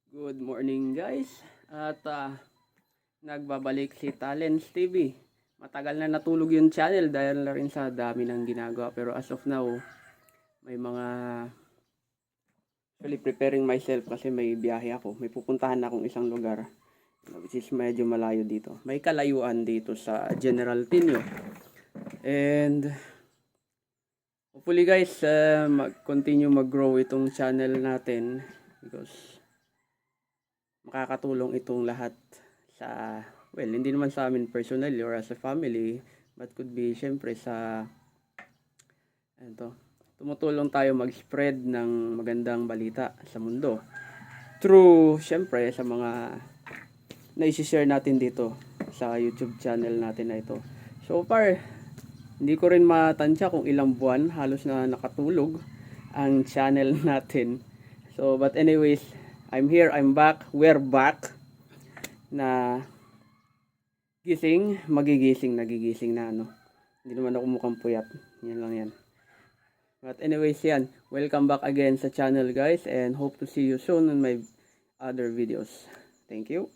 Good morning guys. At nagbabalik si Talents TV. Matagal na natulog yung channel dahil na rin sa dami ng ginagawa. Pero as of now, may mga actually preparing myself kasi may biyahe ako. May pupuntahan akong isang lugar which is medyo malayo dito. May kalayuan dito sa General Tinio. And hopefully guys, mag-continue mag-grow itong channel natin because makakatulong itong lahat sa, well, hindi naman sa amin personally or as a family, but could be syempre sa tumutulong tayo mag-spread ng magandang balita sa mundo through syempre sa mga na-share natin dito sa YouTube channel natin na ito. So far, hindi ko rin matansya kung ilang buwan halos na nakatulog ang channel natin. So but anyways, I'm here, I'm back, we're back na nagigising na Hindi naman ako mukhang puyat. Yan lang yan. But anyways yan, welcome back again sa channel guys and hope to see you soon on my other videos. Thank you.